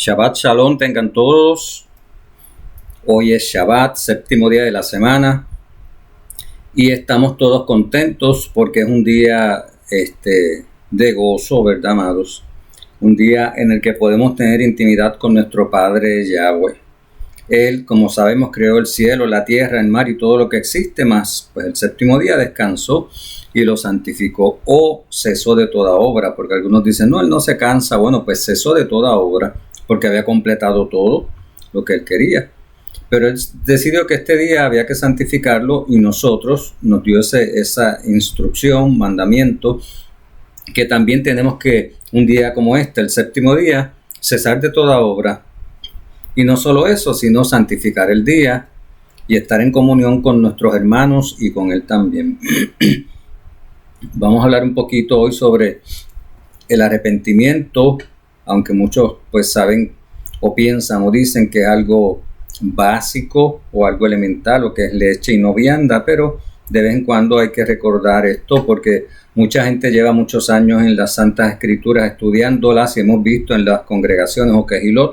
Shabbat Shalom tengan todos. Hoy es Shabbat, séptimo día de la semana. Y estamos todos contentos porque es un día de gozo, ¿verdad, amados? Un día en el que podemos tener intimidad con nuestro Padre Yahweh. Él, como sabemos, creó el cielo, la tierra, el mar y todo lo que existe más. Pues el séptimo día descansó y lo santificó o cesó de toda obra, porque algunos dicen, no, él no se cansa. Bueno, pues cesó de toda obra porque había completado todo lo que él quería. Pero él decidió que este día había que santificarlo y nosotros nos dio esa instrucción, mandamiento, que también tenemos que un día como este, el séptimo día, cesar de toda obra. Y no solo eso, sino santificar el día y estar en comunión con nuestros hermanos y con él también. Vamos a hablar un poquito hoy sobre el arrepentimiento, aunque muchos pues saben o piensan o dicen que es algo básico o algo elemental o que es leche y no vianda, pero de vez en cuando hay que recordar esto porque mucha gente lleva muchos años en las Santas Escrituras estudiándolas y hemos visto en las congregaciones o quejilot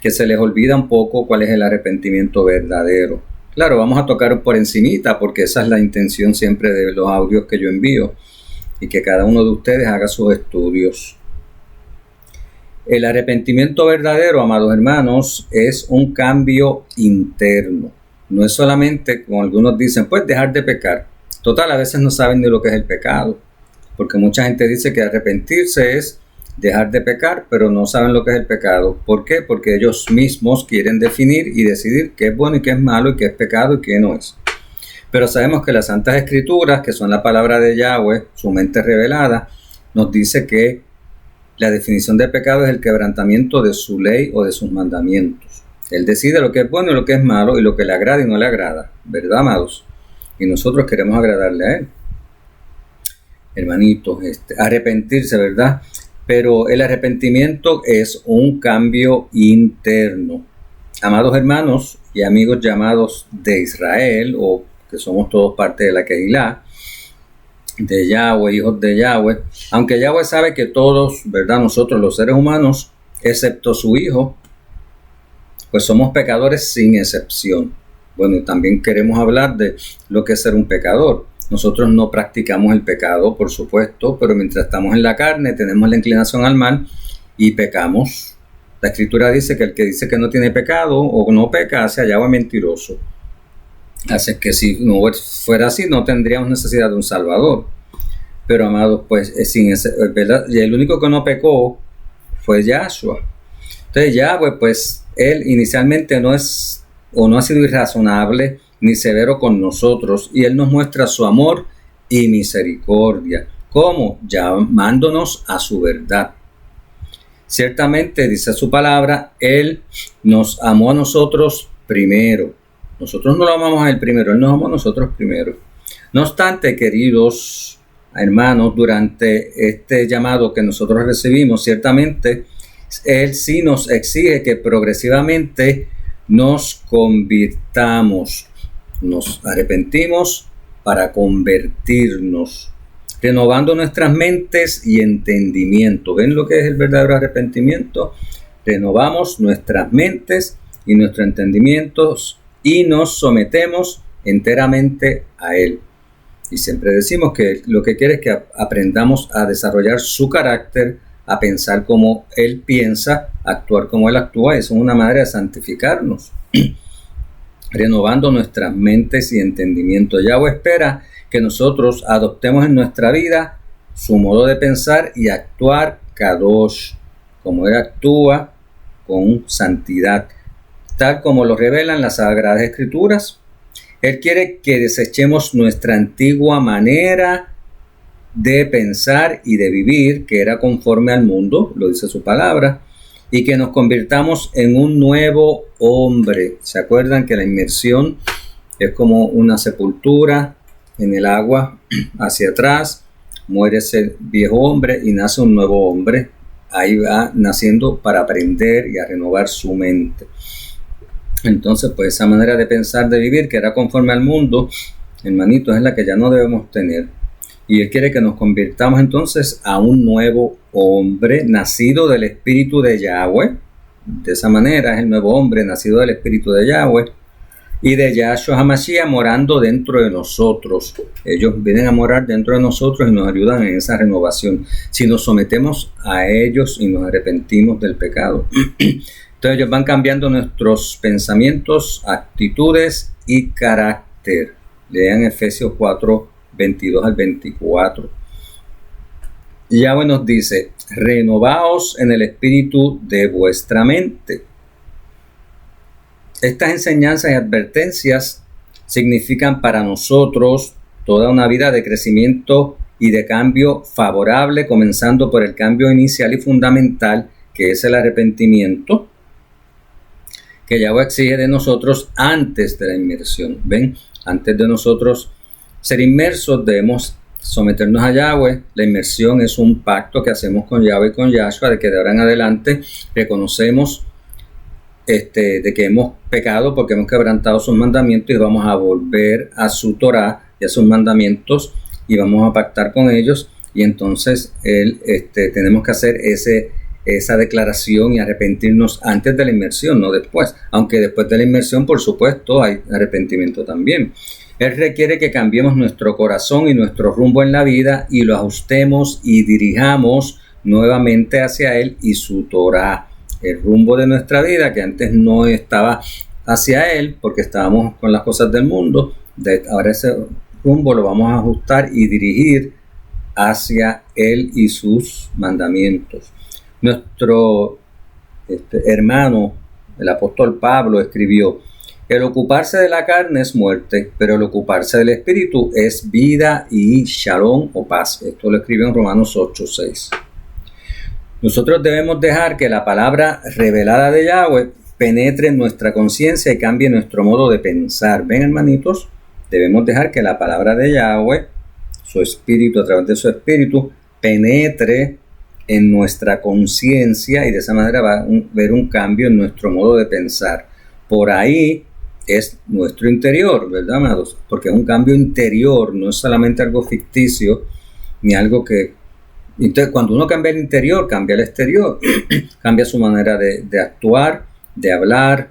que se les olvida un poco cuál es el arrepentimiento verdadero. Claro, vamos a tocar por encimita porque esa es la intención siempre de los audios que yo envío y que cada uno de ustedes haga sus estudios. El arrepentimiento verdadero, amados hermanos, es un cambio interno. No es solamente, como algunos dicen, pues dejar de pecar. Total, a veces no saben ni lo que es el pecado, porque mucha gente dice que arrepentirse es dejar de pecar, pero no saben lo que es el pecado. ¿Por qué? Porque ellos mismos quieren definir y decidir qué es bueno y qué es malo y qué es pecado y qué no es. Pero sabemos que las Santas Escrituras, que son la palabra de Yahweh, su mente revelada, nos dice que la definición de pecado es el quebrantamiento de su ley o de sus mandamientos. Él decide lo que es bueno y lo que es malo y lo que le agrada y no le agrada, ¿verdad, amados? Y nosotros queremos agradarle a él. Hermanitos, arrepentirse, ¿verdad? Pero el arrepentimiento es un cambio interno. Amados hermanos y amigos llamados de Israel, o que somos todos parte de la Kehilá, de Yahweh, hijos de Yahweh, aunque Yahweh sabe que todos, ¿verdad? Nosotros los seres humanos, excepto su Hijo, pues somos pecadores sin excepción. Bueno, también queremos hablar de lo que es ser un pecador. Nosotros no practicamos el pecado, por supuesto, pero mientras estamos en la carne tenemos la inclinación al mal y pecamos. La Escritura dice que el que dice que no tiene pecado o no peca hace a Yahweh mentiroso. Así que si no fuera así, no tendríamos necesidad de un Salvador. Pero, amados, pues, ¿verdad? Y el único que no pecó fue Yahshua. Entonces, Yahweh, pues, él inicialmente no ha sido irrazonable ni severo con nosotros, y él nos muestra su amor y misericordia. ¿Cómo? Llamándonos a su verdad. Ciertamente, dice su palabra, él nos amó a nosotros primero. Nosotros no lo amamos a él primero, él nos amó a nosotros primero. No obstante, queridos hermanos, durante este llamado que nosotros recibimos, ciertamente, él sí nos exige que progresivamente nos convirtamos. Nos arrepentimos para convertirnos, renovando nuestras mentes y entendimiento. ¿Ven lo que es el verdadero arrepentimiento? Renovamos nuestras mentes y nuestros entendimientos y nos sometemos enteramente a Él. Y siempre decimos que lo que quiere es que aprendamos a desarrollar su carácter, a pensar como Él piensa, a actuar como Él actúa. Eso es una manera de santificarnos. Renovando nuestras mentes y entendimiento. Yahweh espera que nosotros adoptemos en nuestra vida su modo de pensar y actuar kadosh, como Él actúa con santidad, tal como lo revelan las Sagradas Escrituras. Él quiere que desechemos nuestra antigua manera de pensar y de vivir, que era conforme al mundo, lo dice su palabra, y que nos convirtamos en un nuevo hombre. ¿Se acuerdan que la inmersión es como una sepultura en el agua hacia atrás? Muere ese viejo hombre y nace un nuevo hombre. Ahí va naciendo para aprender y a renovar su mente. Entonces, pues esa manera de pensar, de vivir, que era conforme al mundo, hermanitos, es la que ya no debemos tener. Y Él quiere que nos convirtamos entonces a un nuevo hombre nacido del Espíritu de Yahweh, de esa manera, es el nuevo hombre nacido del Espíritu de Yahweh y de Yahshua HaMashiach morando dentro de nosotros. Ellos vienen a morar dentro de nosotros y nos ayudan en esa renovación. Si nos sometemos a ellos y nos arrepentimos del pecado. Entonces ellos van cambiando nuestros pensamientos, actitudes y carácter. Lean Efesios 4, 22 al 24. Yahweh nos dice, renovaos en el espíritu de vuestra mente. Estas enseñanzas y advertencias significan para nosotros toda una vida de crecimiento y de cambio favorable, comenzando por el cambio inicial y fundamental, que es el arrepentimiento, que Yahweh exige de nosotros antes de la inmersión. ¿Ven? Antes de nosotros ser inmersos debemos someternos a Yahweh. La inmersión es un pacto que hacemos con Yahweh y con Yahshua, de que de ahora en adelante reconocemos de que hemos pecado porque hemos quebrantado sus mandamientos y vamos a volver a su Torah y a sus mandamientos y vamos a pactar con ellos, y entonces tenemos que hacer esa declaración y arrepentirnos antes de la inmersión, no después, aunque después de la inmersión por supuesto hay arrepentimiento también. Él requiere que cambiemos nuestro corazón y nuestro rumbo en la vida y lo ajustemos y dirijamos nuevamente hacia Él y su Torah. El rumbo de nuestra vida, que antes no estaba hacia Él porque estábamos con las cosas del mundo, ahora ese rumbo lo vamos a ajustar y dirigir hacia Él y sus mandamientos. Nuestro hermano, el apóstol Pablo, escribió, el ocuparse de la carne es muerte, pero el ocuparse del espíritu es vida y shalom o paz. Esto lo escribió en Romanos 8:6. Nosotros debemos dejar que la palabra revelada de Yahweh penetre en nuestra conciencia y cambie nuestro modo de pensar. ¿Ven, hermanitos? Debemos dejar que la palabra de Yahweh, su espíritu, a través de su espíritu, penetre en nuestra conciencia y de esa manera va a ver un cambio en nuestro modo de pensar. Por ahí es nuestro interior, ¿verdad, amados? Porque es un cambio interior, no es solamente algo ficticio, ni algo que... Entonces, cuando uno cambia el interior, cambia el exterior, cambia su manera de actuar, de hablar,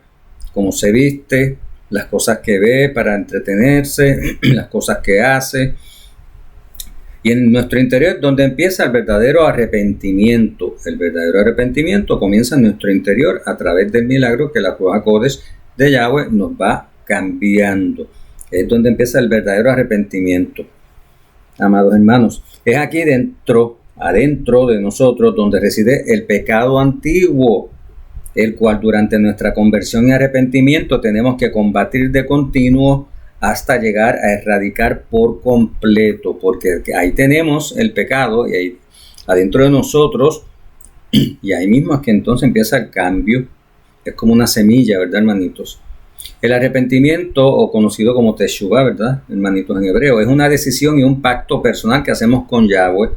cómo se viste, las cosas que ve para entretenerse, las cosas que hace. Y en nuestro interior es donde empieza el verdadero arrepentimiento. El verdadero arrepentimiento comienza en nuestro interior a través del milagro que la Ruach HaKodesh de Yahweh nos va cambiando. Es donde empieza el verdadero arrepentimiento. Amados hermanos, es aquí adentro de nosotros donde reside el pecado antiguo, el cual durante nuestra conversión y arrepentimiento tenemos que combatir de continuo hasta llegar a erradicar por completo, porque ahí tenemos el pecado y ahí adentro de nosotros, y ahí mismo es que entonces empieza el cambio. Es como una semilla, ¿verdad, hermanitos? El arrepentimiento, o conocido como Teshuvah, ¿verdad, hermanitos, en hebreo, es una decisión y un pacto personal que hacemos con Yahweh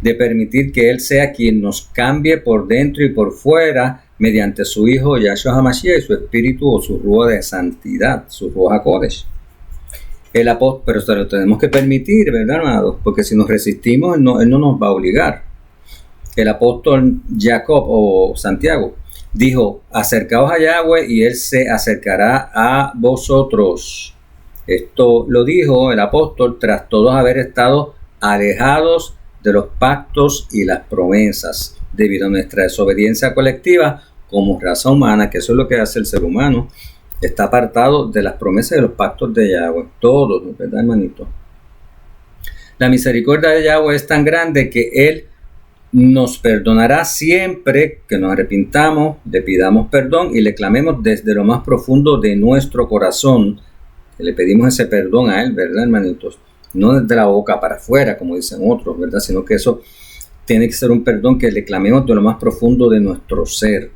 de permitir que Él sea quien nos cambie por dentro y por fuera mediante su Hijo Yahshua HaMashiach y su Espíritu o su Ruach de santidad, su Ruach HaKodesh. Pero se lo tenemos que permitir, ¿verdad, amados? Porque si nos resistimos, Él no nos va a obligar. El apóstol Jacob o Santiago dijo, acercaos a Yahweh y Él se acercará a vosotros. Esto lo dijo el apóstol tras todos haber estado alejados de los pactos y las promesas, debido a nuestra desobediencia colectiva como raza humana, que eso es lo que hace el ser humano, está apartado de las promesas y de los pactos de Yahweh, todos, ¿verdad, hermanito? La misericordia de Yahweh es tan grande que Él nos perdonará siempre que nos arrepintamos, le pidamos perdón y le clamemos desde lo más profundo de nuestro corazón, que le pedimos ese perdón a Él, ¿verdad, hermanitos? No desde la boca para afuera, como dicen otros, ¿verdad? Sino que eso tiene que ser un perdón que le clamemos de lo más profundo de nuestro ser.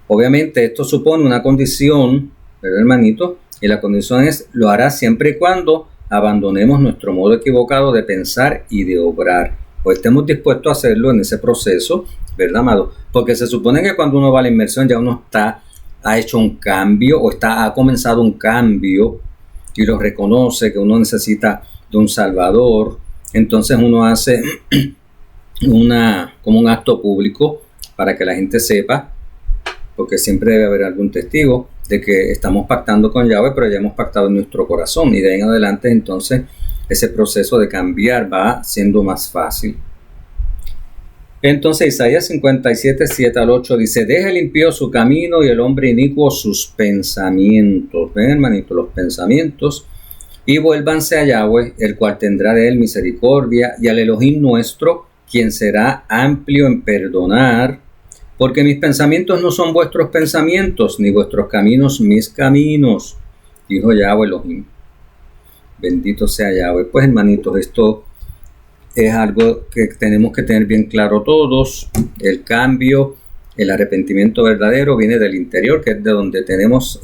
Obviamente esto supone una condición, ¿verdad, hermanito? Y la condición es, lo hará siempre y cuando abandonemos nuestro modo equivocado de pensar y de obrar. O estemos dispuestos a hacerlo en ese proceso, ¿verdad, amado? Porque se supone que cuando uno va a la inmersión ya uno ha hecho un cambio o ha comenzado un cambio y lo reconoce que uno necesita de un Salvador. Entonces uno hace como un acto público para que la gente sepa porque siempre debe haber algún testigo de que estamos pactando con Yahweh, pero ya hemos pactado en nuestro corazón, y de ahí en adelante entonces ese proceso de cambiar va siendo más fácil. Entonces Isaías 57, 7 al 8 dice: deja el impío su camino y el hombre inicuo sus pensamientos. Ven, hermanito, los pensamientos. Y vuélvanse a Yahweh, el cual tendrá de él misericordia, y al Elohim nuestro, quien será amplio en perdonar, porque mis pensamientos no son vuestros pensamientos, ni vuestros caminos mis caminos, dijo Yahweh Elohim. Bendito sea Yahweh. Pues, hermanitos, esto es algo que tenemos que tener bien claro todos. El cambio, el arrepentimiento verdadero viene del interior, que es de donde tenemos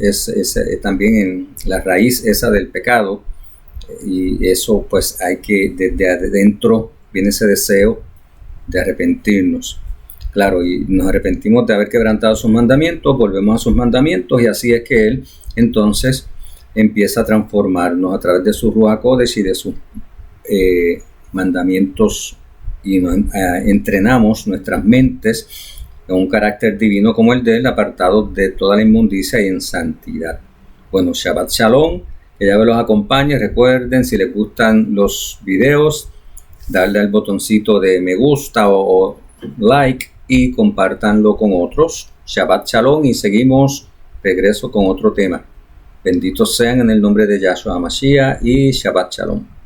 también en la raíz esa del pecado, y eso pues hay que, desde adentro viene ese deseo de arrepentirnos. Claro, y nos arrepentimos de haber quebrantado sus mandamientos, volvemos a sus mandamientos, y así es que Él entonces empieza a transformarnos a través de su Ruach Kodesh y de sus mandamientos, y nos entrenamos nuestras mentes en un carácter divino como el de Él, apartado de toda la inmundicia y en santidad. Bueno, Shabbat Shalom, que Yahweh los acompañe. Recuerden, si les gustan los videos, darle al botoncito de me gusta o like, y compártanlo con otros. Shabbat Shalom, y seguimos, regreso con otro tema. Benditos sean en el nombre de Yahshua HaMashiach, y Shabbat Shalom.